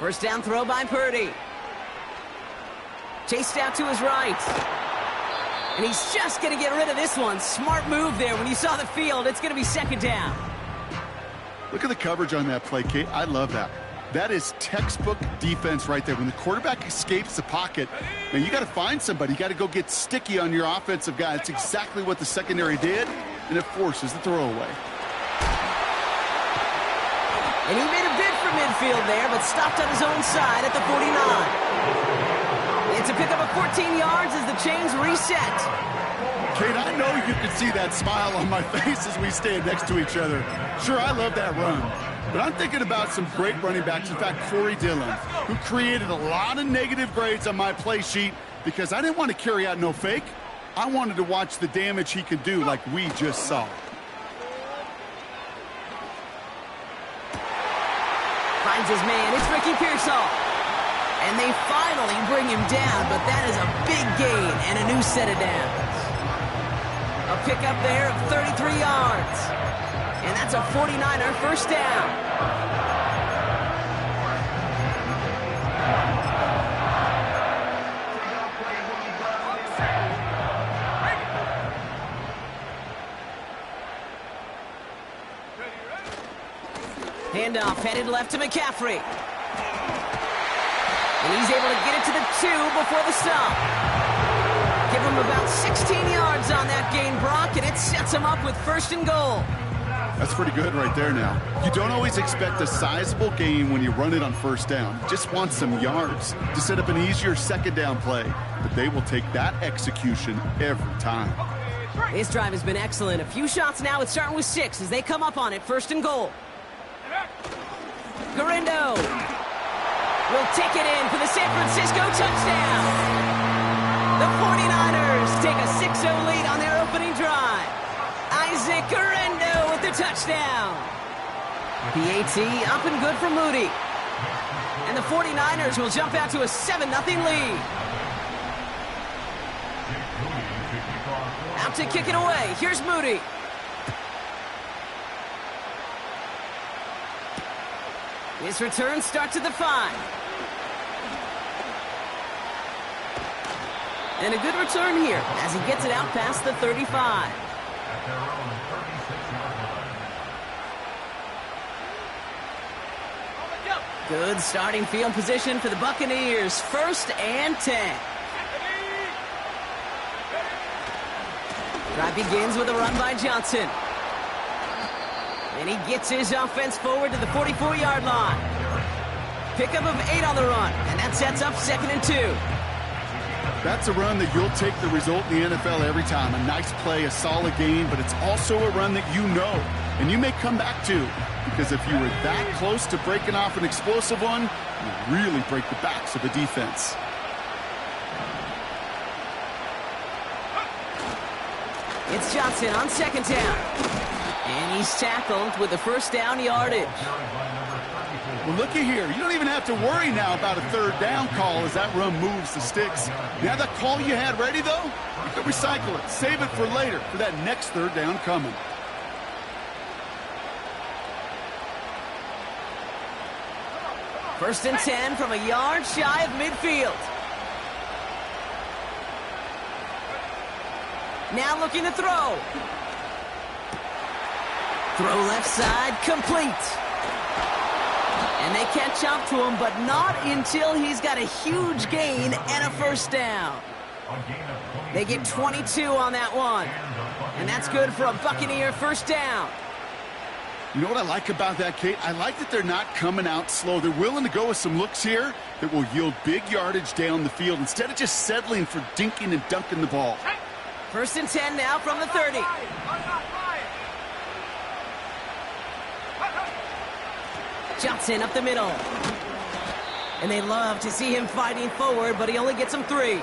First down throw by Purdy. Chased out to his right. And he's just going to get rid of this one. Smart move there. When you saw the field, it's going to be second down. Look at the coverage on that play, Kate. I love that. That is textbook defense right there. When the quarterback escapes the pocket, man, you got to find somebody. You got to go get sticky on your offensive guy. That's exactly what the secondary did, and it forces the throwaway. And he made a bid for midfield there, but stopped on his own side at the 49. It's a pickup of 14 yards as the chains reset. Kate, I know you can see that smile on my face as we stand next to each other. Sure, I love that run. But I'm thinking about some great running backs. In fact, Corey Dillon, who created a lot of negative grades on my play sheet because I didn't want to carry out no fake. I wanted to watch the damage he could do like we just saw. Finds his man. It's Ricky Pearsall. And they finally bring him down, but that is a big gain and a new set of downs. A pickup there of 33 yards. And that's a 49er first down. Handoff headed left to McCaffrey. And he's able to get it to the 2 before the stop. Give him about 16 yards on that gain, Brock, and it sets him up with first and goal. That's pretty good right there now. You don't always expect a sizable gain when you run it on first down. You just want some yards to set up an easier second down play. But they will take that execution every time. This drive has been excellent. A few shots now. It's starting with 6 as they come up on it. First and goal. Garindo will take it in for the San Francisco touchdown. The 49ers take a 6-0 lead on their opening drive. Isaac Garindo with the touchdown. PAT up and good for Moody. And the 49ers will jump out to a 7-0 lead. Out to kick it away. Here's Moody. His return starts at the 5. And a good return here as he gets it out past the 35. Good starting field position for the Buccaneers. 1st and 10. Drive begins with a run by Johnson. And he gets his offense forward to the 44-yard line. Pickup of 8 on the run, and that sets up 2nd and 2. That's a run that you'll take the result in the NFL every time. A nice play, a solid game, but it's also a run that you know and you may come back to. Because if you were that close to breaking off an explosive one, you really break the backs of the defense. It's Johnson on 2nd down. And he's tackled with the first down yardage. Well, looky here. You don't even have to worry now about a 3rd down call as that run moves the sticks. Now that call you had ready, though, you can recycle it. Save it for later for that next 3rd down coming. First and 10 from a yard shy of midfield. Now looking to throw. Throw left side, complete. And they catch up to him, but not until he's got a huge gain and a first down. They get 22 on that one. And that's good for a Buccaneer first down. You know what I like about that, Kate? I like that they're not coming out slow. They're willing to go with some looks here that will yield big yardage down the field instead of just settling for dinking and dunking the ball. First and 10 now from the 30. Johnson up the middle. And they love to see him fighting forward, but he only gets them 3.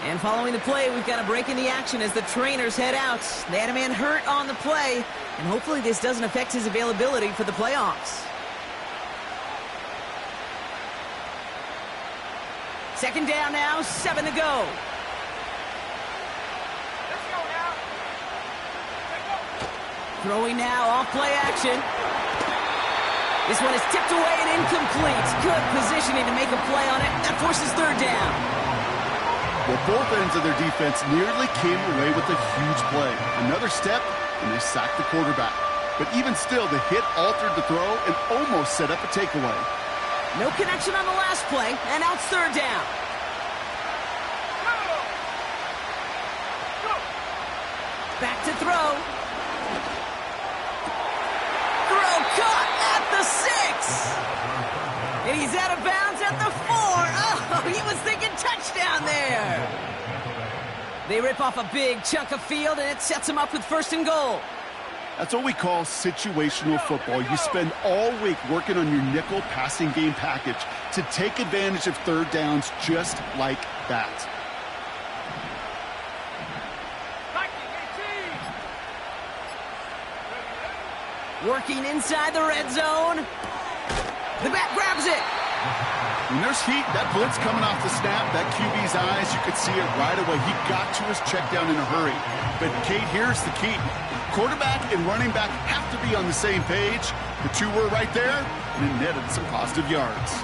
And following the play, we've got a break in the action as the trainers head out. They had a man hurt on the play, and hopefully this doesn't affect his availability for the playoffs. 2nd down now, 7 to go. Throwing now off play action. This one is tipped away and incomplete. Good positioning to make a play on it. That forces third down. Well, both ends of their defense nearly came away with a huge play. Another step, and they sacked the quarterback. But even still, the hit altered the throw and almost set up a takeaway. No connection on the last play, and now it's third down. Back to throw. Throw caught at the 6. And he's out of bounds at the 4. Oh, he was thinking touchdown there. They rip off a big chunk of field, and it sets him up with first and goal. That's what we call situational football. You spend all week working on your nickel passing game package to take advantage of third downs just like that. Working inside the red zone. The back grabs it. When there's heat, that blitz coming off the snap, that QB's eyes, you could see it right away. He got to his check down in a hurry. But, Kate, here's the key. Quarterback and running back have to be on the same page. The two were right there, and it netted some positive yards.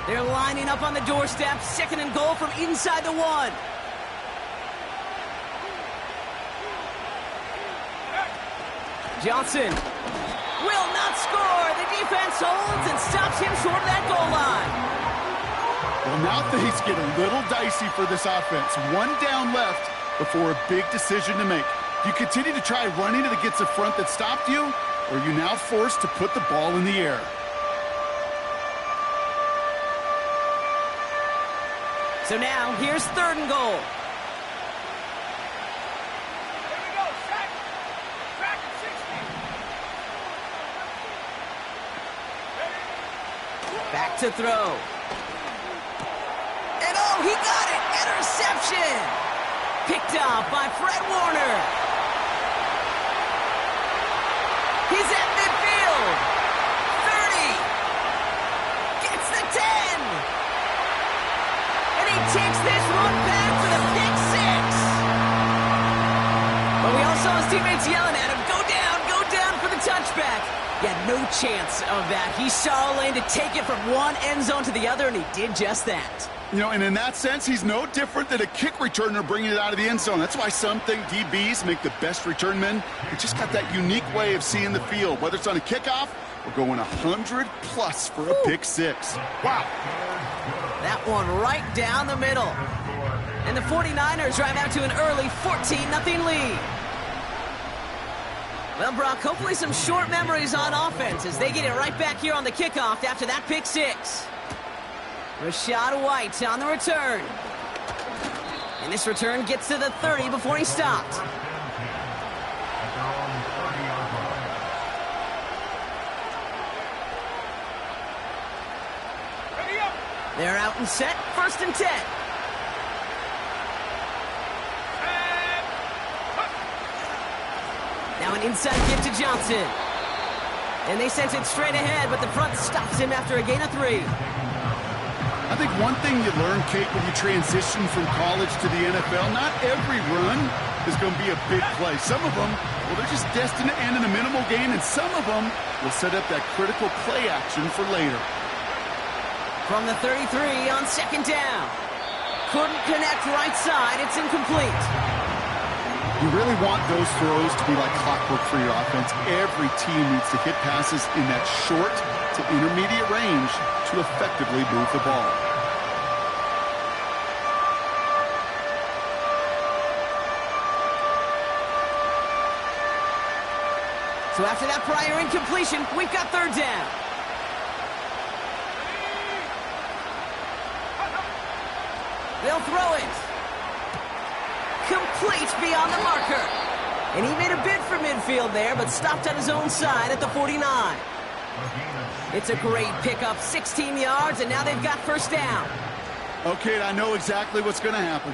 They're lining up on the doorstep. Second and goal from inside the 1. Johnson will not score. The defense holds and stops him short of that goal line. Well, now things get a little dicey for this offense. One down left before a big decision to make. Do you continue to try running it against a front that stopped you, or are you now forced to put the ball in the air? So now, here's third and goal. Back to throw. And oh, he got it! Interception! Picked up by Fred Warner. He's at midfield. 30. Gets the 10. And he takes this one back for the pick 6. But we all saw his teammates yelling at him, go down for the touchback. He had no chance of that. He saw a lane to take it from one end zone to the other, and he did just that. You know, and in that sense, he's no different than a kick returner bringing it out of the end zone. That's why some think DBs make the best return men. They just got that unique way of seeing the field, whether it's on a kickoff or going 100+ for a pick 6. Wow. That one right down the middle. And the 49ers drive out to an early 14-0 lead. Well, Brock, hopefully some short memories on offense as they get it right back here on the kickoff after that pick 6. Rashad White on the return. And this return gets to the 30 before he stopped. They're out and set, first and 10. Now an inside give to Johnson. And they sent it straight ahead, but the front stops him after a gain of 3. I think one thing you learn, Kate, when you transition from college to the NFL, not every run is going to be a big play. Some of them, well, they're just destined to end in a minimal gain, and some of them will set up that critical play action for later. From the 33 on second down. Couldn't connect right side. It's incomplete. You really want those throws to be like clockwork for your offense. Every team needs to hit passes in that short to intermediate range to effectively move the ball. So after that prior incompletion, we've got third down. They'll throw it. Complete beyond the marker. And he made a bid for midfield there, but stopped on his own side at the 49. It's a great pickup, 16 yards, and now they've got first down. Okay, I know exactly what's going to happen.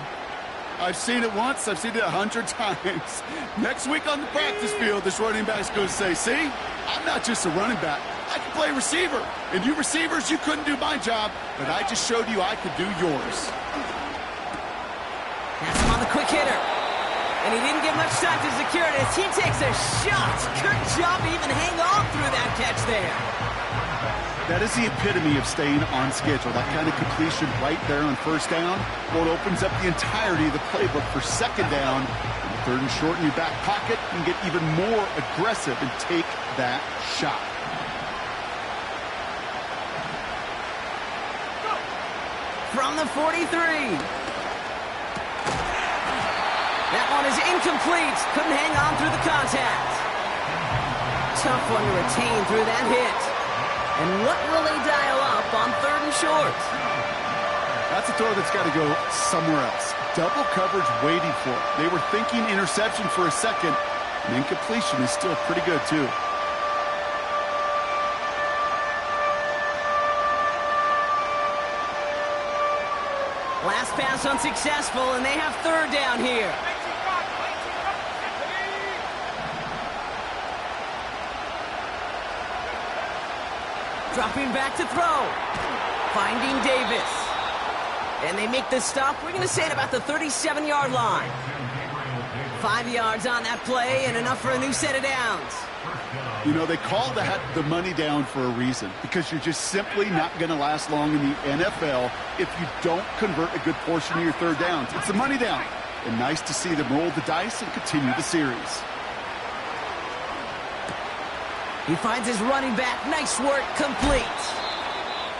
I've seen it once, I've seen it 100 times. Next week on the practice field, this running back's going to say, see, I'm not just a running back. I can play receiver. And you receivers, you couldn't do my job, but I just showed you I could do yours. That's him on the quick hitter. And he didn't get much time to secure it as he takes a shot. Good job to even hang on through that catch there. That is the epitome of staying on schedule. That kind of completion right there on first down. Well, it opens up the entirety of the playbook for second down. And third and short in your back pocket, you can get even more aggressive and take that shot. From the 43. That one is incomplete. Couldn't hang on through the contact. Tough one to retain through that hit. And what will they dial up on third and short? That's a throw that's got to go somewhere else. Double coverage waiting for it. They were thinking interception for a second. And incompletion is still pretty good, too. Last pass unsuccessful, and they have third down here. Dropping back to throw. Finding Davis. And they make the stop. We're going to say at about the 37-yard line. 5 yards on that play and enough for a new set of downs. You know, they call that the money down for a reason, because you're just simply not going to last long in the NFL if you don't convert a good portion of your third downs. It's the money down. And nice to see them roll the dice and continue the series. He finds his running back. Nice work, complete.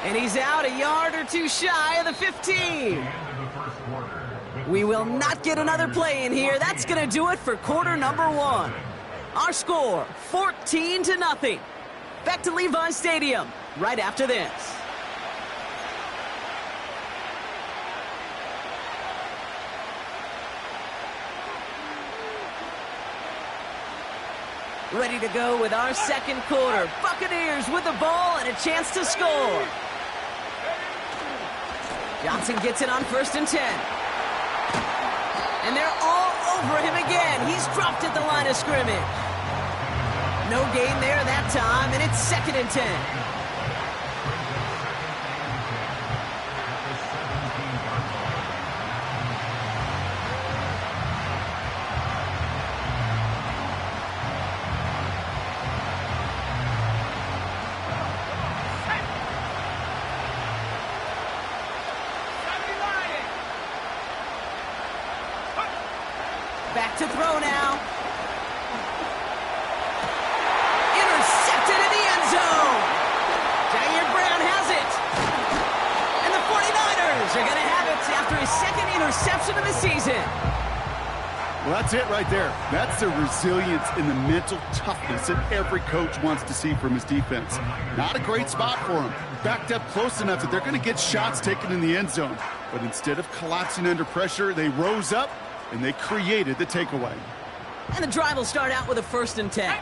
And he's out a yard or two shy of the 15. We will not get another play in here. That's going to do it for quarter number one. Our score, 14-0. Back to Levi's Stadium right after this. Ready to go with our second quarter. Buccaneers with the ball and a chance to score. Johnson gets it on 1st and 10. And they're all over him again. He's dropped at the line of scrimmage. No gain there that time, and it's 2nd and 10. Back to throw now. Intercepted in the end zone. Jair Brown has it. And the 49ers are going to have it after his second interception of the season. Well, that's it right there. That's the resilience and the mental toughness that every coach wants to see from his defense. Not a great spot for him. Backed up close enough that they're going to get shots taken in the end zone. But instead of collapsing under pressure, they rose up and they created the takeaway. And the drive will start out with a 1st and 10.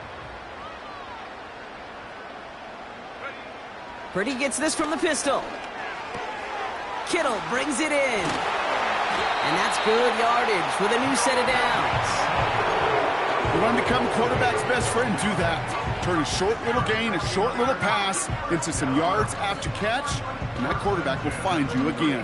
Purdy gets this from the pistol. Kittle brings it in. And that's good yardage with a new set of downs. You want to become a quarterback's best friend, do that. Turn a short little gain, a short little pass into some yards after catch, and that quarterback will find you again.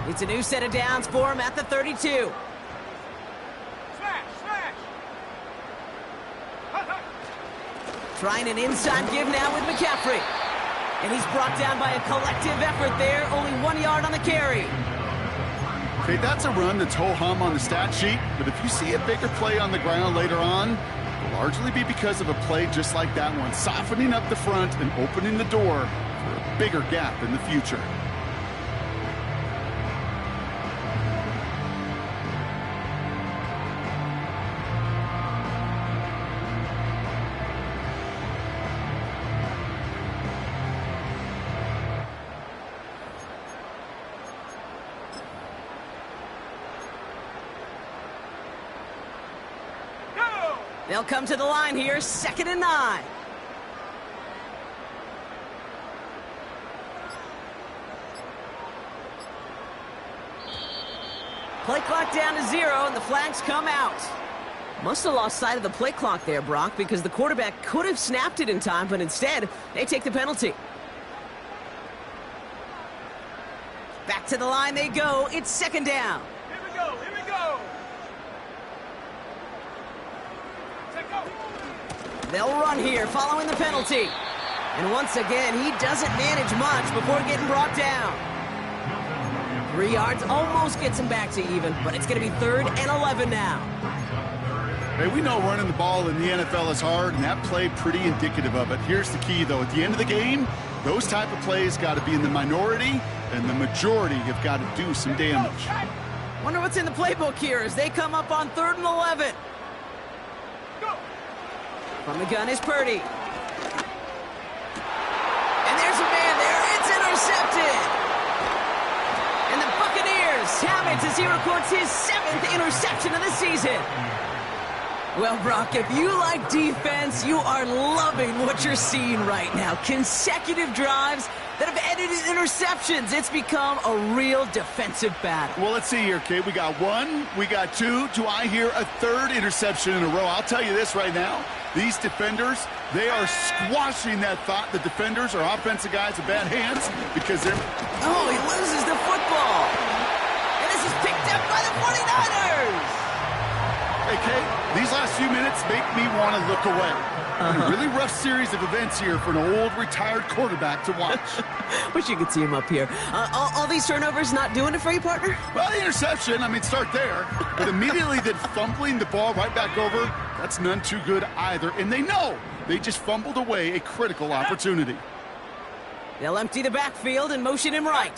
It's a new set of downs for him at the 32. Trying an inside give now with McCaffrey. And he's brought down by a collective effort there. Only 1 yard on the carry. Okay, that's a run that's ho-hum on the stat sheet, but if you see a bigger play on the ground later on, it'll largely be because of a play just like that one, softening up the front and opening the door for a bigger gap in the future. They'll come to the line here, 2nd and 9. Play clock down to 0, and the flags come out. Must have lost sight of the play clock there, Brock, because the quarterback could have snapped it in time, but instead, they take the penalty. Back to the line they go. It's second down. Here we go, here we go. Take go. They'll run here following the penalty. And once again, he doesn't manage much before getting brought down. 3 yards almost gets him back to even, but it's going to be 3rd and 11 now. Hey, we know running the ball in the NFL is hard, and that play pretty indicative of it. Here's the key, though. At the end of the game, those type of plays got to be in the minority, and the majority have got to do some damage. Wonder what's in the playbook here as they come up on 3rd and 11. Go. From the gun is Purdy. And there's a man there. It's intercepted. And the Buccaneers have it as he records his 7th interception of the season. Well, Brock, if you like defense, you are loving what you're seeing right now. Consecutive drives that have ended in interceptions. It's become a real defensive battle. Well, let's see here, Kate. We got 1, we got 2. Do I hear a 3rd interception in a row? I'll tell you this right now. These defenders, they are squashing that thought. The defenders are offensive guys with bad hands because they're... Oh, he loses the football. And this is picked up by the 49ers. Hey, Kate, these last few minutes make me want to look away. A really rough series of events here for an old retired quarterback to watch. Wish you could see him up here. All these turnovers not doing it for you, partner? Well, the interception, I mean, start there. But immediately then fumbling the ball right back over, that's none too good either. And they know they just fumbled away a critical opportunity. They'll empty the backfield and motion him right.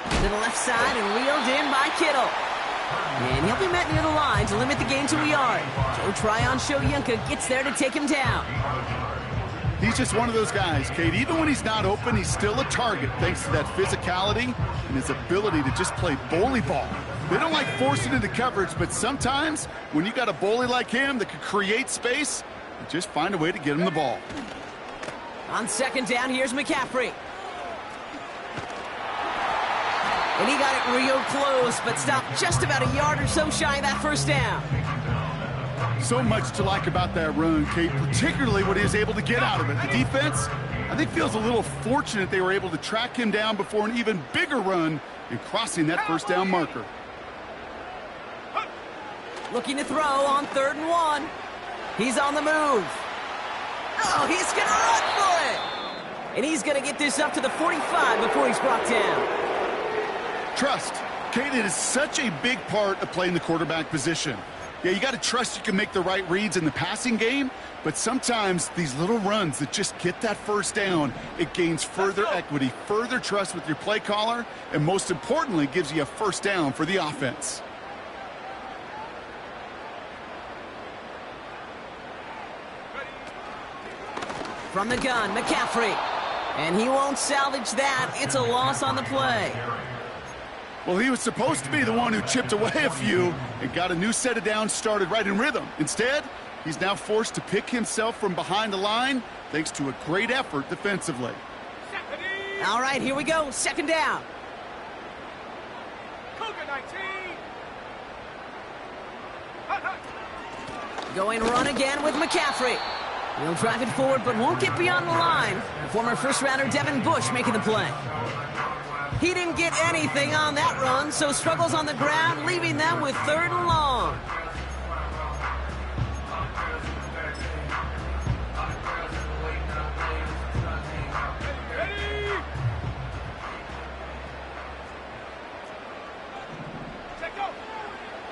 To the left side and wheeled in by Kittle. And he'll be met near the line to limit the gain to a yard. Joe Tryon-Shoyinka gets there to take him down. He's just one of those guys, Kate. Even when he's not open, he's still a target thanks to that physicality and his ability to just play bully ball. They don't like forcing into coverage, but sometimes when you got a bully like him that can create space, you just find a way to get him the ball. On second down, here's McCaffrey. And he got it real close, but stopped just about a yard or so shy of that first down. So much to like about that run, Kate, particularly what he was able to get out of it. The defense, I think, feels a little fortunate they were able to track him down before an even bigger run in crossing that first down marker. Looking to throw on 3rd and 1. He's on the move. Oh, he's going to run for it. And he's going to get this up to the 45 before he's brought down. Trust. Kate, it is such a big part of playing the quarterback position. Yeah, you got to trust you can make the right reads in the passing game, but sometimes these little runs that just get that first down, it gains further equity, further trust with your play caller, and most importantly, gives you a first down for the offense. From the gun, McCaffrey. And he won't salvage that. It's a loss on the play. Well, he was supposed to be the one who chipped away a few and got a new set of downs started right in rhythm. Instead, he's now forced to pick himself from behind the line thanks to a great effort defensively. All right, here we go. Second down. Going run again with McCaffrey. He'll drive it forward, but won't get beyond the line. The former first-rounder Devin Bush making the play. He didn't get anything on that run, so struggles on the ground, leaving them with 3rd and long.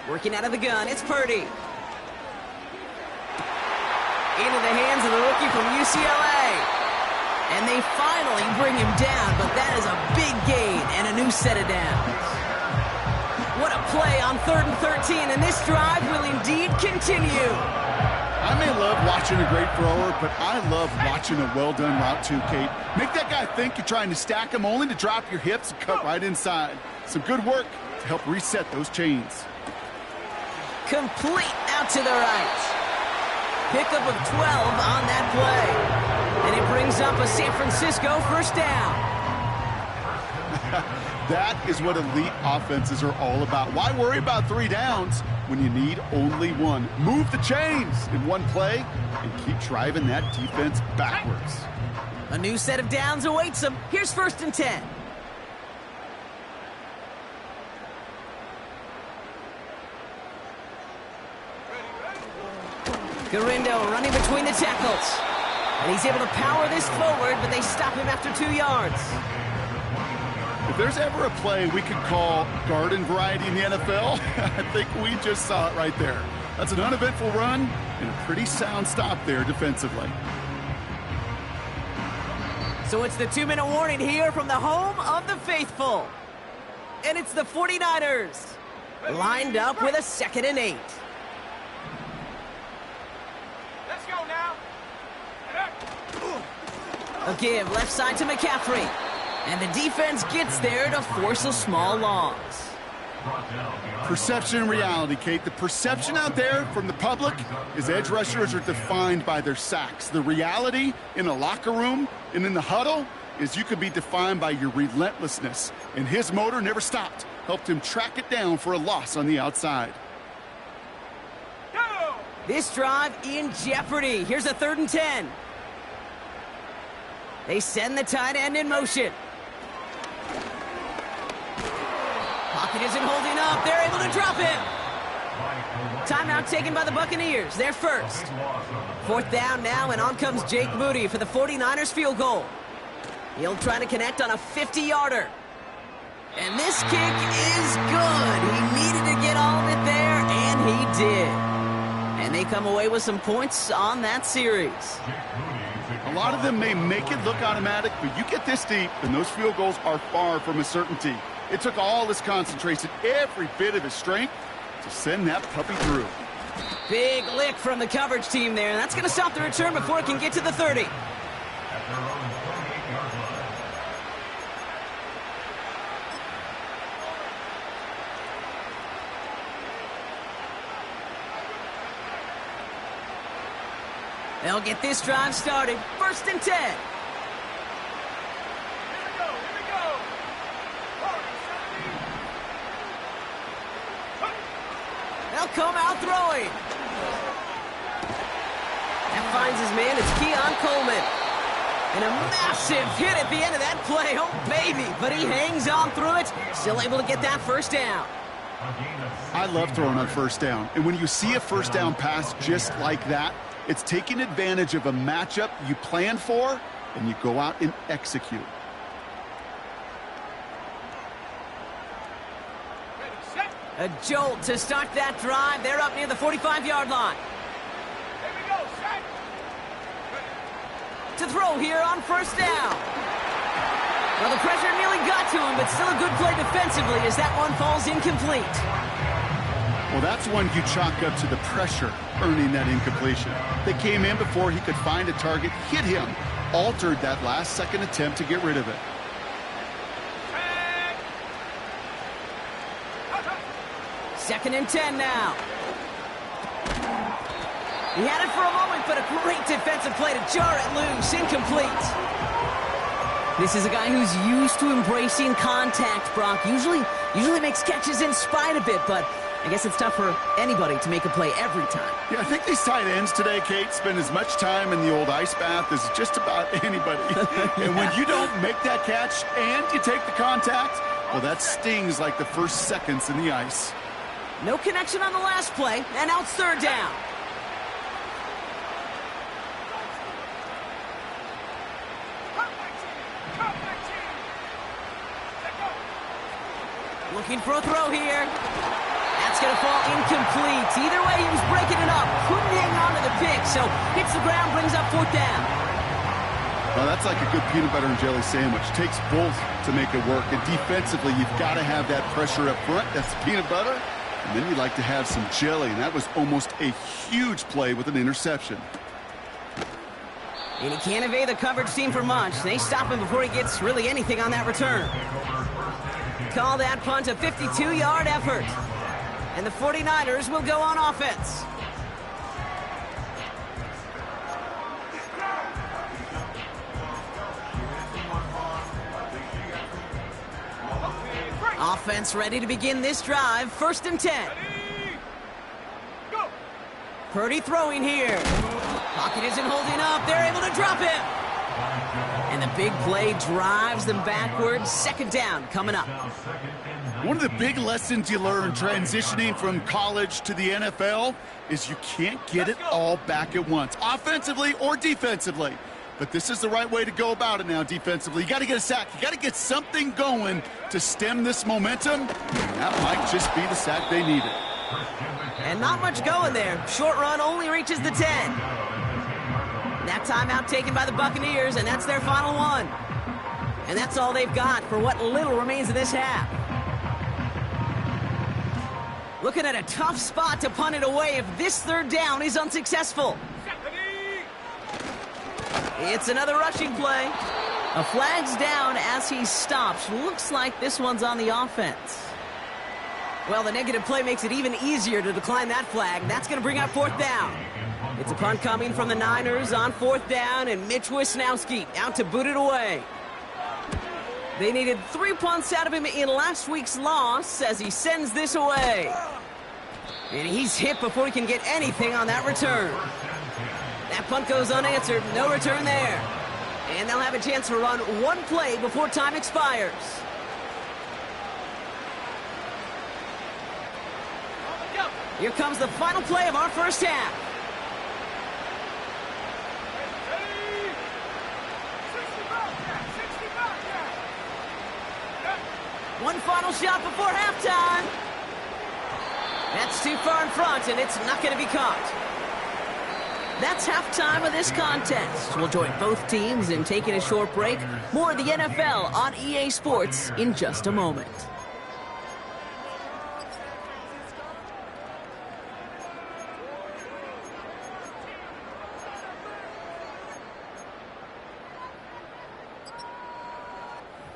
Working out of the gun, it's Purdy. Into the hands of the rookie from UCLA. And they finally bring him down, but that is a big gain and a new set of downs. What a play on 3rd and 13, and this drive will indeed continue. I may love watching a great thrower, but I love watching a well-done route too, Kate. Make that guy think you're trying to stack him only to drop your hips and cut right inside. Some good work to help reset those chains. Complete out to the right. Pickup of 12 on that play. And it brings up a San Francisco first down. That is what elite offenses are all about. Why worry about 3 downs when you need only 1? Move the chains in one play and keep driving that defense backwards. A new set of downs awaits them. Here's 1st and 10. Garindo running between the tackles. And he's able to power this forward, but they stop him after 2 yards. If there's ever a play we could call garden variety in the NFL, I think we just saw it right there. That's an uneventful run and a pretty sound stop there defensively. So it's the 2-minute warning here from the home of the faithful. And it's the 49ers lined up with a 2nd and 8. Let's go now. A give left side to McCaffrey. And the defense gets there to force a small loss. Perception and reality, Kate. The perception out there from the public is edge rushers are defined by their sacks. The reality in a locker room and in the huddle is you could be defined by your relentlessness. And his motor never stopped. Helped him track it down for a loss on the outside. Go! This drive in jeopardy. Here's a 3rd and 10. They send the tight end in motion. Pocket isn't holding up. They're able to drop him. Timeout taken by the Buccaneers. They're first. 4th down now, and on comes Jake Moody for the 49ers field goal. He'll try to connect on a 50-yarder. And this kick is good. He needed to get all of it there, and he did. And they come away with some points on that series. A lot of them may make it look automatic, but you get this deep, and those field goals are far from a certainty. It took all his concentration, every bit of his strength, to send that puppy through. Big lick from the coverage team there, and that's going to stop the return before it can get to the 30. They'll get this drive started. 1st and 10. They'll come out throwing. That finds his man. It's Keon Coleman. And a massive hit at the end of that play. Oh, baby. But he hangs on through it. Still able to get that 1st down. I love throwing on 1st down. And when you see a 1st down pass just like that, it's taking advantage of a matchup you planned for, and you go out and execute. A jolt to start that drive. They're up near the 45-yard line. Here we go, set. To throw here on 1st down. Well, the pressure nearly got to him, but still a good play defensively as that one falls incomplete. Well, that's one you chalk up to the pressure earning that incompletion. They came in before he could find a target, hit him, altered that last-second attempt to get rid of it. 2nd and 10 now. He had it for a moment, but a great defensive play to jar it loose. Incomplete. This is a guy who's used to embracing contact, Brock. Usually makes catches in spite of it, but I guess it's tough for anybody to make a play every time. Yeah, I think these tight ends today, Kate, spend as much time in the old ice bath as just about anybody. And when you don't make that catch and you take the contact, well, that stings like the first seconds in the ice. No connection on the last play, and now it's 3rd down. Looking for a throw here. That's going to fall incomplete. Either way, he was breaking it up. Couldn't hang on to the pick, so hits the ground, brings up 4th down. Well, that's like a good peanut butter and jelly sandwich. Takes both to make it work. And defensively, you've got to have that pressure up front. That's peanut butter. And then you'd like to have some jelly. And that was almost a huge play with an interception. And he can't evade the coverage team for much. They stop him before he gets really anything on that return. Call that punt a 52-yard effort. And the 49ers will go on offense. Offense ready to begin this drive. 1st and 10. Go. Purdy throwing here. Pocket isn't holding up. They're able to drop him. And the big play drives them backwards. 2nd down coming up. One of the big lessons you learn transitioning from college to the NFL is you can't get it all back at once, offensively or defensively. But this is the right way to go about it now defensively. You got to get a sack. You got to get something going to stem this momentum. That might just be the sack they needed. And not much going there. Short run only reaches the 10. That timeout taken by the Buccaneers, and that's their final one. And that's all they've got for what little remains of this half. Looking at a tough spot to punt it away if this 3rd down is unsuccessful. It's another rushing play. A flag's down as he stops. Looks like this one's on the offense. Well, the negative play makes it even easier to decline that flag. That's going to bring up 4th down. It's a punt coming from the Niners on 4th down, and Mitch Wisnowski out to boot it away. They needed 3 punts out of him in last week's loss as he sends this away. And he's hit before he can get anything on that return. That punt goes unanswered. No return there. And they'll have a chance to run 1 play before time expires. Here comes the final play of our first half. One final shot before halftime. That's too far in front, and it's not going to be caught. That's halftime of this contest. We'll join both teams in taking a short break. More of the NFL on EA Sports in just a moment.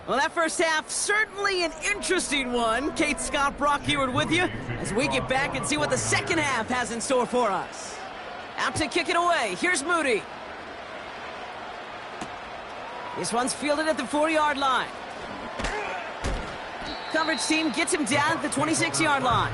Well, that first half, certainly an interesting one. Kate, Scott, Brock Eward with you as we get back and see what the second half has in store for us. Out to kick it away. Here's Moody. This one's fielded at the 40-yard line. Coverage team gets him down at the 26-yard line.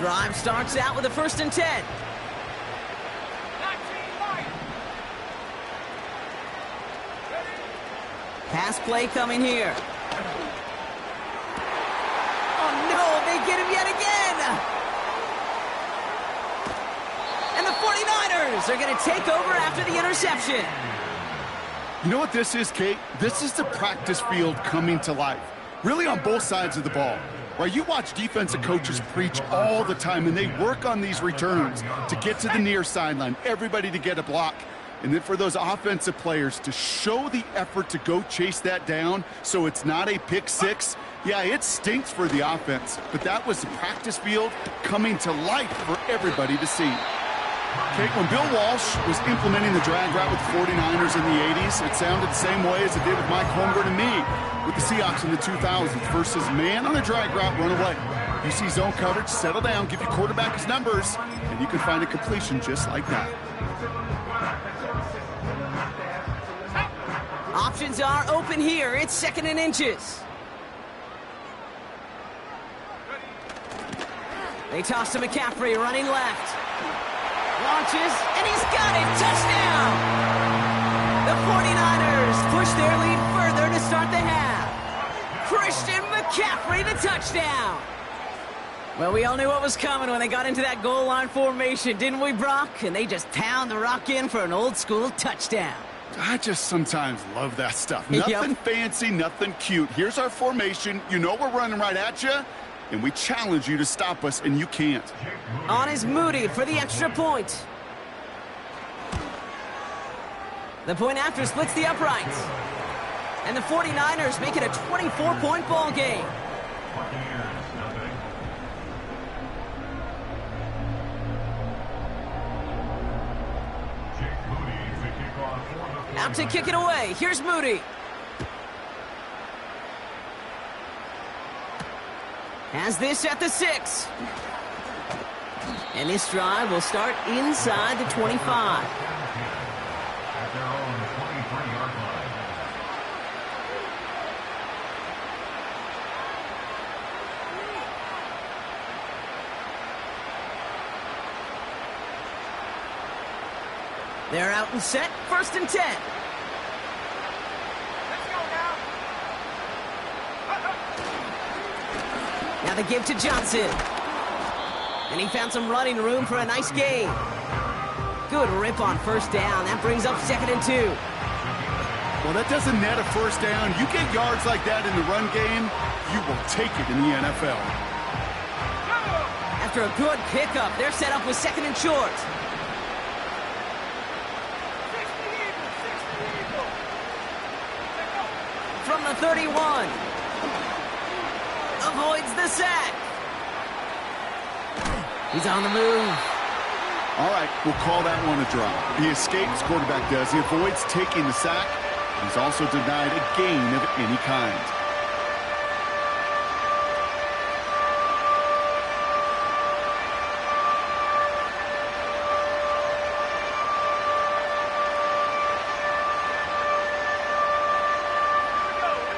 Drive starts out with a 1st and 10. Pass play coming here. Oh no, they get him yet again! And the 49ers are going to take over after the interception. You know what this is, Kate? This is the practice field coming to life. Really on both sides of the ball. Right, you watch defensive coaches preach all the time, and they work on these returns to get to the near sideline, everybody to get a block. And then for those offensive players to show the effort to go chase that down so it's not a pick six, yeah, it stinks for the offense. But that was the practice field coming to life for everybody to see. Okay, when Bill Walsh was implementing the drag route with the 49ers in the 80s, it sounded the same way as it did with Mike Holmgren and me with the Seahawks in the 2000s versus man on a drag route, run away. You see zone coverage, settle down, give your quarterback his numbers, and you can find a completion just like that. Options are open here. It's 2nd and inches. They toss to McCaffrey, running left. Launches, and he's got it. Touchdown! The 49ers push their lead further to start the half. Christian McCaffrey, the touchdown. Well, we all knew what was coming when they got into that goal line formation, didn't we, Brock? And they just pound the rock in for an old-school touchdown. I just sometimes love that stuff. Nothing fancy, nothing cute. Here's our formation. You know we're running right at you, and we challenge you to stop us, and you can't. On is Moody for the extra point. The point after splits the uprights. And the 49ers make it a 24-point ball game. About to kick it away. Here's Moody. Has this at the 6. And this drive will start inside the 25. They're out and set. 1st and 10. Let's go now. Now the give to Johnson. And he found some running room for a nice gain. Good rip on 1st down. That brings up 2nd and 2. Well, that doesn't net a 1st down. You get yards like that in the run game, you will take it in the NFL. After a good pickup, they're set up with 2nd and short. From the 31. Avoids the sack. He's on the move. All right, we'll call that one a drop. He escapes, quarterback does. He avoids taking the sack. He's also denied a gain of any kind.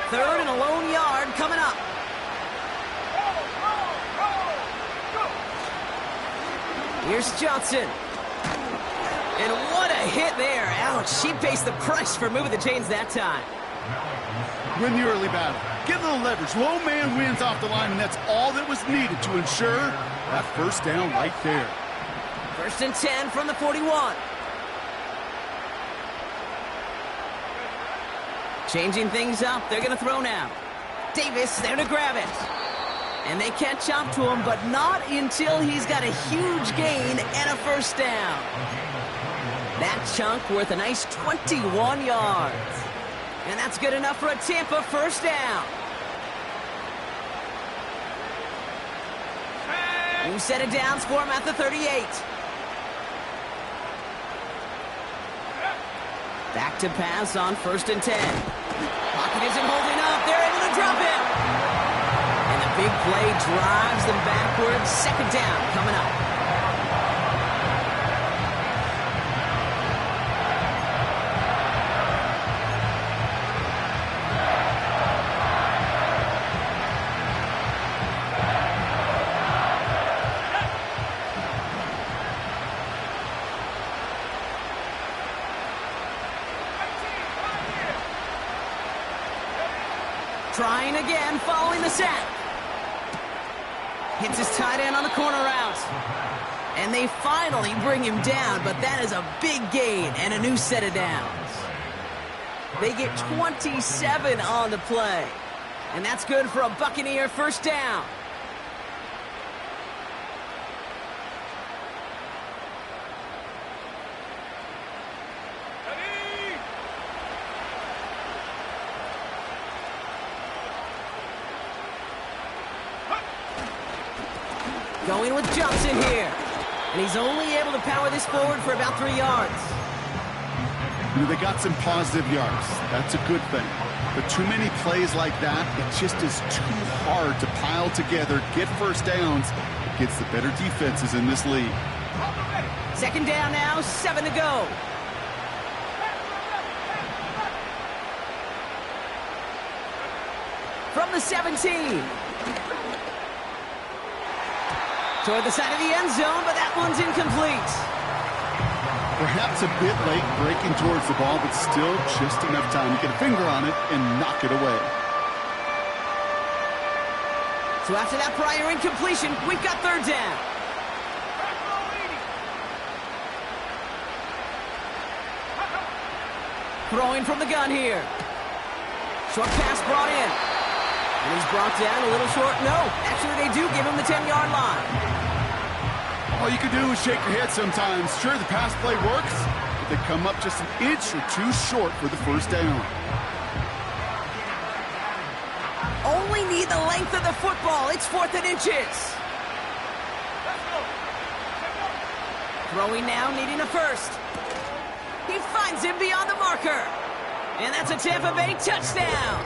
Third and a lone yard coming up. Here's Johnson. And what a hit there. Ouch, she pays the price for moving the chains that time. Win the early battle. Get a little leverage. Low man wins off the line, and that's all that was needed to ensure that 1st down right there. 1st and 10 from the 41. Changing things up. They're going to throw now. Davis there to grab it. And they catch up to him, but not until he's got a huge gain and a 1st down. That chunk worth a nice 21 yards. And that's good enough for a Tampa 1st down. New set of downs for him at the 38. Back to pass on 1st and 10. Pocket isn't holding up. They're able to drop him. And the big play drives them backwards. 2nd down coming up. Trying again, following the sack. Hits his tight end on the corner route. And they finally bring him down, but that is a big gain and a new set of downs. They get 27 on the play. And that's good for a Buccaneer 1st down. Going with Johnson here. And he's only able to power this forward for about 3 yards. You know, they got some positive yards. That's a good thing. But too many plays like that, it just is too hard to pile together, get 1st downs against the better defenses in this league. 2nd down now, 7 to go. From the 17. Toward the side of the end zone, but that one's incomplete. Perhaps a bit late breaking towards the ball, but still just enough time to get a finger on it and knock it away. So after that prior incompletion, we've got 3rd down. Throwing from the gun here. Short pass brought in. And he's brought down a little short. No, actually they do give him the 10-yard line. All you can do is shake your head sometimes. Sure, the pass play works, but they come up just an inch or two short for the 1st down. Only need the length of the football. It's 4th and inches. Throwing now, needing a 1st. He finds him beyond the marker. And that's a Tampa Bay touchdown.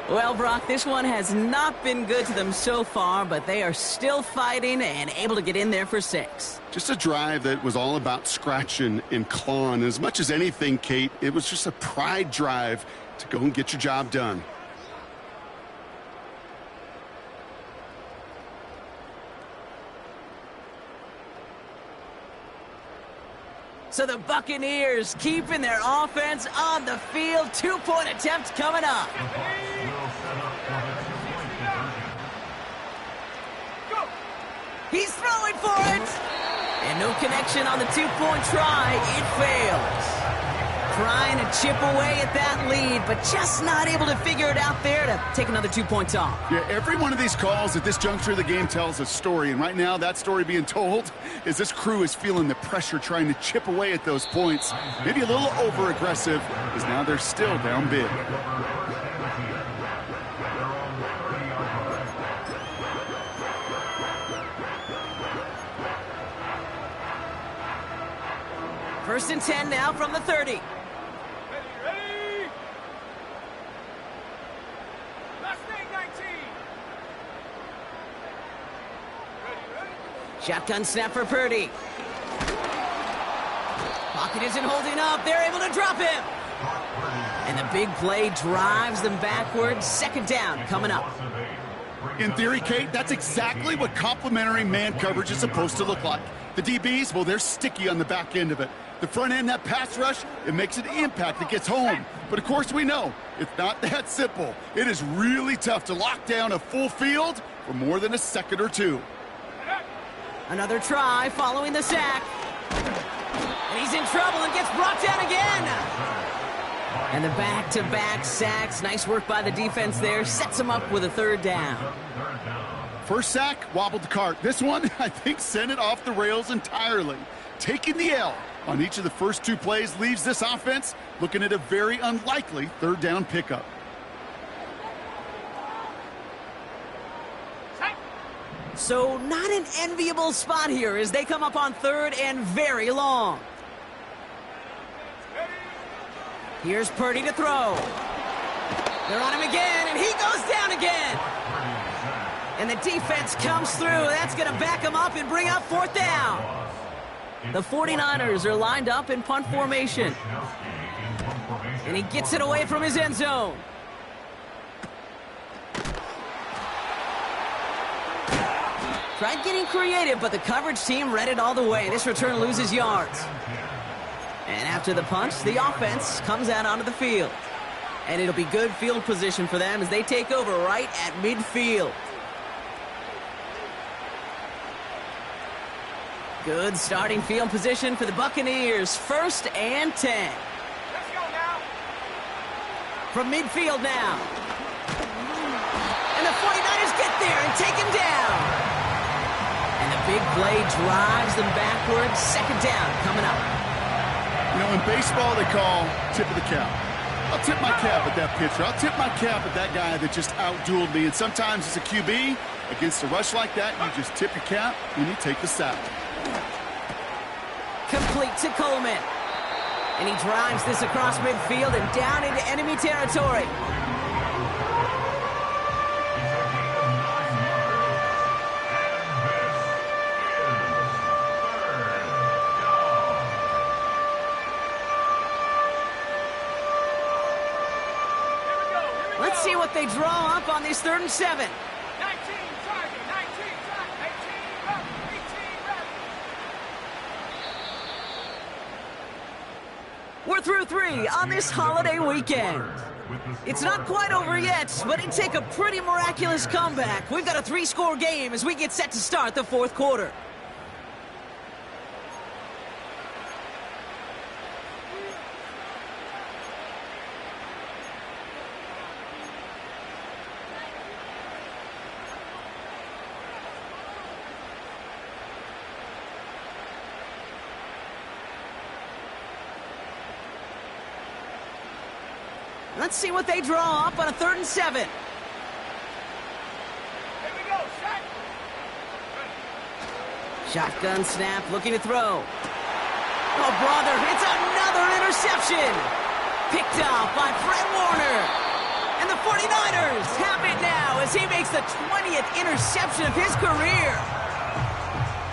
Well, Brock, this one has not been good to them so far, but they are still fighting and able to get in there for 6. Just a drive that was all about scratching and clawing. As much as anything, Kate, it was just a pride drive to go and get your job done. So the Buccaneers keeping their offense on the field. 2-point attempt coming up. He's throwing for it. And no connection on the 2-point try. It fails. Trying to chip away at that lead, but just not able to figure it out there to take another 2 points off. Yeah, every one of these calls at this juncture of the game tells a story, and right now that story being told is this crew is feeling the pressure trying to chip away at those points. Maybe a little over-aggressive, because now they're still down big. First and 10 now from the 30. Ready? Last thing, 19. Ready? Shotgun snap for Purdy. Pocket isn't holding up. They're able to drop him. And the big play drives them backwards. Second down coming up. In theory, Kate, that's exactly what complementary man coverage is supposed to look like. The DBs, well, they're sticky on the back end of it. The front end, that pass rush, it makes an impact that gets home. But, of course, we know it's not that simple. It is really tough to lock down a full field for more than a second or two. Another try following the sack. And he's in trouble and gets brought down again. And the back-to-back sacks. Nice work by the defense there. Sets him up with a third down. First sack, wobbled the cart. This one, I think, sent it off the rails entirely. Taking the L on each of the first 2 plays leaves this offense looking at a very unlikely third down pickup. So not an enviable spot here as they come up on third and very long. Here's Purdy to throw. They're on him again, and he goes down again. And the defense comes through. That's going to back him up and bring up fourth down. The 49ers are lined up in punt formation. And he gets it away from his end zone. Tried getting creative, but the coverage team read it all the way. This return loses yards. And after the punch, the offense comes out onto the field. And it'll be good field position for them as they take over right at midfield. Good starting field position for the Buccaneers. First and 10. Let's go now. From midfield now. And the 49ers get there and take him down. And the big play drives them backwards. Second down coming up. You know, in baseball, they call tip of the cap. I'll tip my cap at that pitcher. I'll tip my cap at that guy that just outdueled me. And sometimes as a QB, against a rush like that, you just tip your cap and you take the sack. Complete to Coleman. And he drives this across midfield and down into enemy territory. Let's see what they draw up on this 3rd and 7. 19 target, 19 target, 18 rep, 18 rep. We're through 3 on this holiday weekend. It's not quite over yet, but it'd take a pretty miraculous comeback. We've got a 3-score game as we get set to start the 4th quarter. Let's see what they draw up on a 3rd and 7. Here we go, set. Shotgun snap, looking to throw. Oh, brother, it's another interception. Picked off by Fred Warner. And the 49ers have it now as he makes the 20th interception of his career.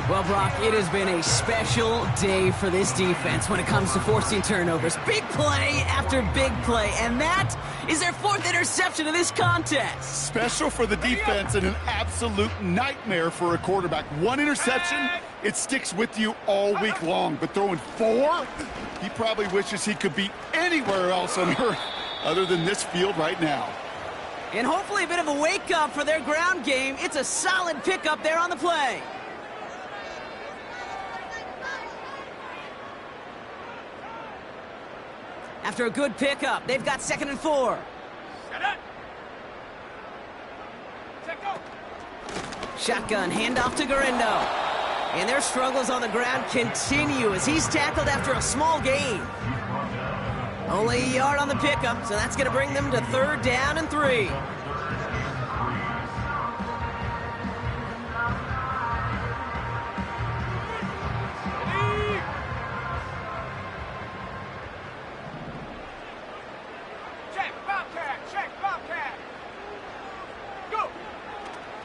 Well, Brock, it has been a special day for this defense when it comes to forcing turnovers. Big play after big play, and that is their 4th interception of this contest. Special for the defense and an absolute nightmare for a quarterback. 1 interception, it sticks with you all week long, but throwing 4, he probably wishes he could be anywhere else on earth other than this field right now. And hopefully a bit of a wake-up for their ground game. It's a solid pickup there on the play. After a good pickup, they've got 2nd and 4. Shotgun, handoff to Garendo. And their struggles on the ground continue as he's tackled after a small gain. Only a yard on the pickup, so that's going to bring them to 3rd down and 3.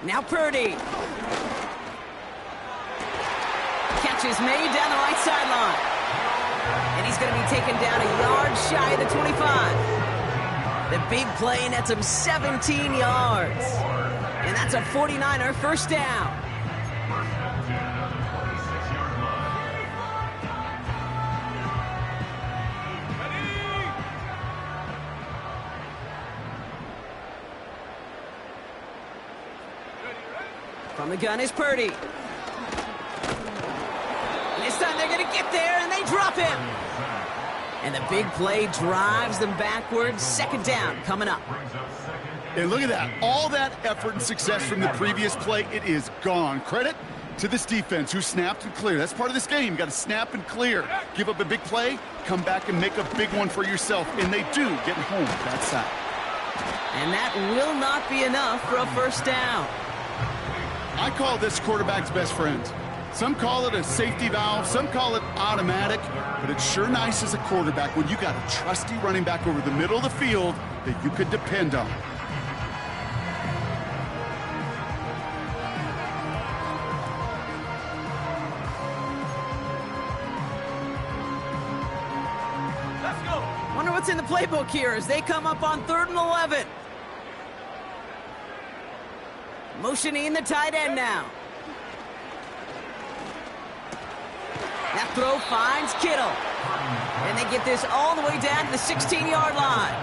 Now Purdy. Catch is made down the right sideline. And he's going to be taken down a yard shy of the 25. The big play nets him 17 yards. And that's a 49er first down. From the gun is Purdy. And this time they're going to get there, and they drop him. And the big play drives them backwards. 2nd down coming up. And look at that. All that effort and success from the previous play, it is gone. Credit to this defense who snapped and cleared. That's part of this game. You got to snap and clear. Give up a big play, come back and make a big one for yourself. And they do get home that side. And that will not be enough for a first down. I call this quarterback's best friend. Some call it a safety valve, some call it automatic, but it's sure nice as a quarterback when you got a trusty running back over the middle of the field that you could depend on. Let's go. Wonder what's in the playbook here as they come up on 3rd and 11. Motioning the tight end now. That throw finds Kittle. And they get this all the way down to the 16-yard line.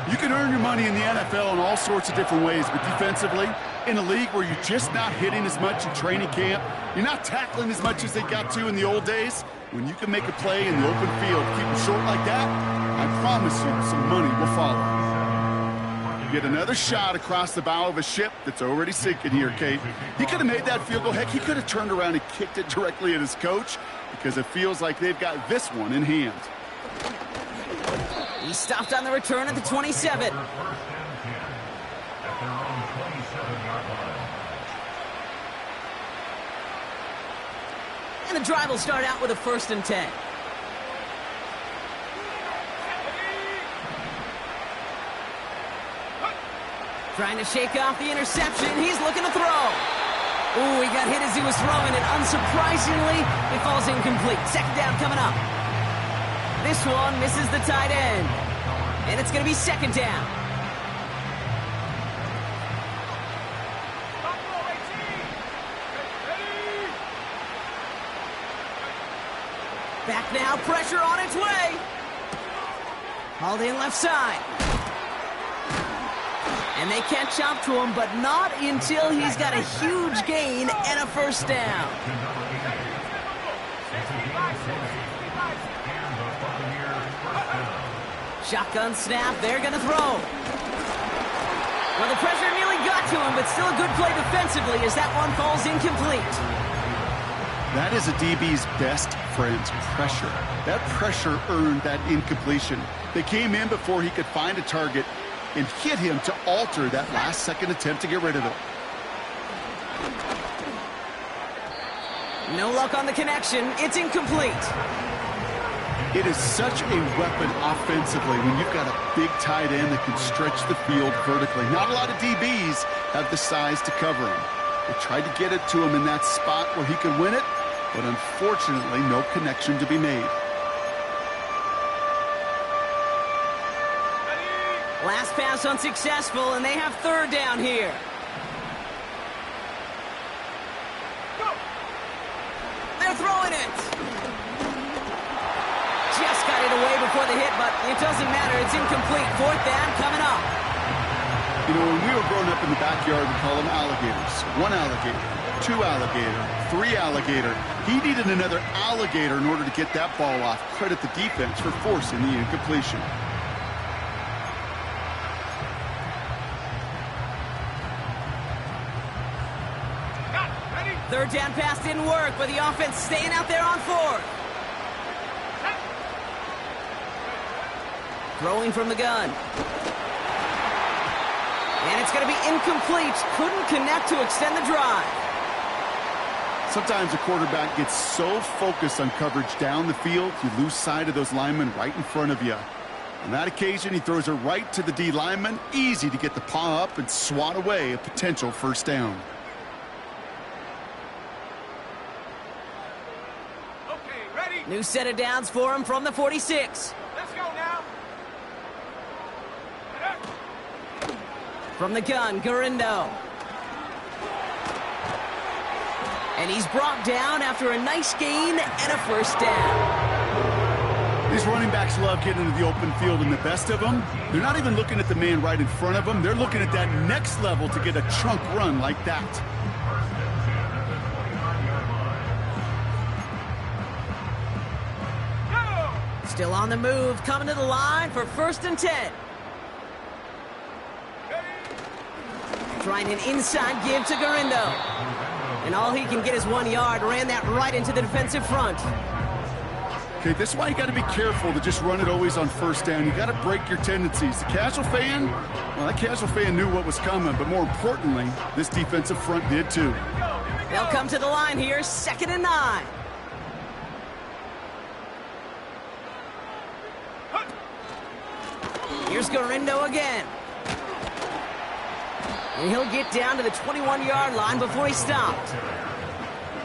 You can earn your money in the NFL in all sorts of different ways, but defensively, in a league where you're just not hitting as much in training camp, you're not tackling as much as they got to in the old days, when you can make a play in the open field, keep them short like that, I promise you some money will follow. Get another shot across the bow of a ship that's already sinking here, Kate. He could have made that field goal. Heck, he could have turned around and kicked it directly at his coach because it feels like they've got this one in hand. He stopped on the return at the 27. And the drive will start out with a 1st and 10. Trying to shake off the interception. He's looking to throw. Ooh, he got hit as he was throwing, and unsurprisingly, it falls incomplete. 2nd down coming up. This one misses the tight end. And it's going to be 2nd down. Back now, pressure on its way. Hauled in left side. And they catch up to him, but not until he's got a huge gain and a first down. Shotgun snap, they're going to throw. Well, the pressure nearly got to him, but still a good play defensively as that one falls incomplete. That is a DB's best friend, pressure. That pressure earned that incompletion. They came in before he could find a target and hit him to alter that last-second attempt to get rid of it. No luck on the connection. It's incomplete. It is such a weapon offensively when you've got a big tight end that can stretch the field vertically. Not a lot of DBs have the size to cover him. They tried to get it to him in that spot where he could win it, but unfortunately, no connection to be made. Last pass unsuccessful, and they have third down here. They're throwing it. Just got it away before the hit, but it doesn't matter. It's incomplete. Fourth down coming up. You know, when we were growing up in the backyard, we call them alligators. One alligator, two alligator, three alligator. He needed another alligator in order to get that ball off. Credit the defense for forcing the incompletion. Third down pass didn't work, but the offense staying out there on fourth. Throwing from the gun. And it's going to be incomplete. Couldn't connect to extend the drive. Sometimes a quarterback gets so focused on coverage down the field, you lose sight of those linemen right in front of you. On that occasion, he throws it right to the D lineman. Easy to get the paw up and swat away a potential first down. New set of downs for him from the 46. Let's go now. From the gun, Garindo. And he's brought down after a nice gain and a first down. These running backs love getting into the open field, and the best of them, they're not even looking at the man right in front of them. They're looking at that next level to get a chunk run like that. Still on the move, coming to the line for 1st and 10. Trying an inside give to Garindo. And all he can get is 1 yard. Ran that right into the defensive front. Okay, this is why you got to be careful to just run it always on first down. You got to break your tendencies. The casual fan, well, that casual fan knew what was coming, but more importantly, this defensive front did too. They'll come to the line here, 2nd and 9. Here's Garindo again. And he'll get down to the 21-yard line before he stopped.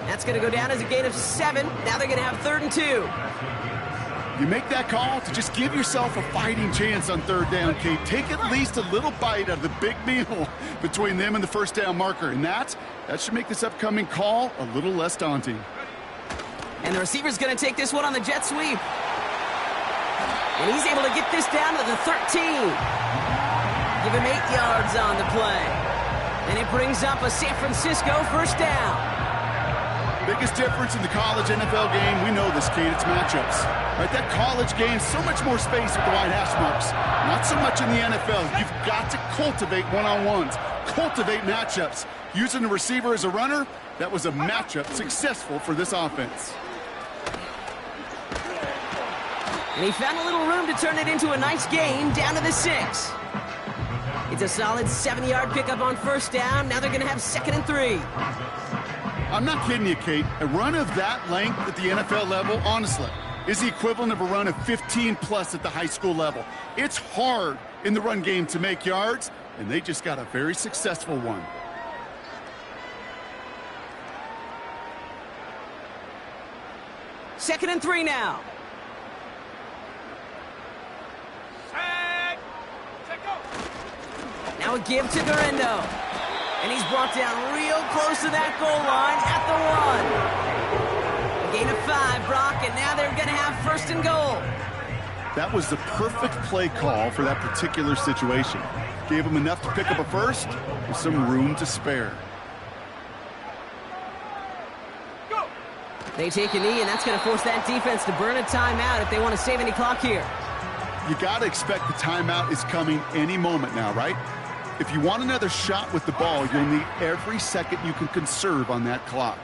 That's going to go down as a gain of 7. Now they're going to have 3rd and 2. You make that call to just give yourself a fighting chance on 3rd down, Kate. Take at least a little bite out of the big meal between them and the first down marker. And that should make this upcoming call a little less daunting. And the receiver's going to take this one on the jet sweep. And he's able to get this down to the 13. Give him 8 yards on the play. And it brings up a San Francisco first down. Biggest difference in the college NFL game, we know this, Kate, it's matchups. Right, that college game, so much more space with the wide hash marks. Not so much in the NFL. You've got to cultivate one-on-ones, cultivate matchups. Using the receiver as a runner, that was a matchup successful for this offense. And he found a little room to turn it into a nice gain down to the 6. It's a solid 7-yard pickup on first down. Now they're going to have 2nd and 3. I'm not kidding you, Kate. A run of that length at the NFL level, honestly, is the equivalent of a run of 15-plus at the high school level. It's hard in the run game to make yards, and they just got a very successful one. Second and 3 now. Now a give to Garindo. And he's brought down real close to that goal line at the 1. A gain of 5, Brock, and now they're going to have 1st and goal. That was the perfect play call for that particular situation. Gave him enough to pick up a first with some room to spare. They take a knee, and that's going to force that defense to burn a timeout if they want to save any clock here. You got to expect the timeout is coming any moment now, right? If you want another shot with the ball, you'll need every second you can conserve on that clock.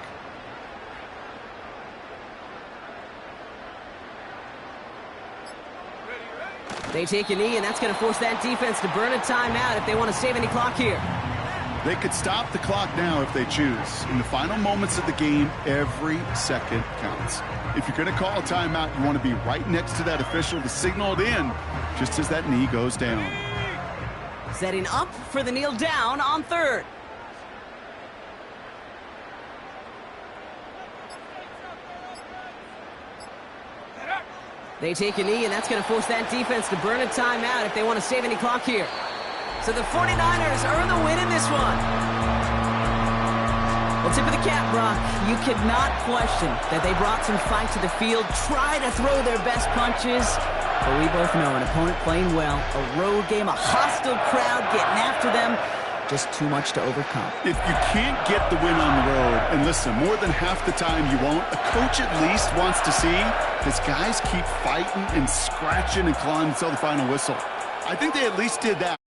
They take a knee, and that's going to force that defense to burn a timeout if they want to save any clock here. They could stop the clock now if they choose. In the final moments of the game, every second counts. If you're going to call a timeout, you want to be right next to that official to signal it in just as that knee goes down. Setting up for the kneel down on third. They take a knee, and that's going to force that defense to burn a timeout if they want to save any clock here. So the 49ers earn the win in this one. Well, tip of the cap, Brock. You could not question that they brought some fight to the field, try to throw their best punches. But we both know an opponent playing well, a road game, a hostile crowd getting after them. Just too much to overcome. If you can't get the win on the road, and listen, more than half the time you won't, a coach at least wants to see his guys keep fighting and scratching and clawing until the final whistle. I think they at least did that.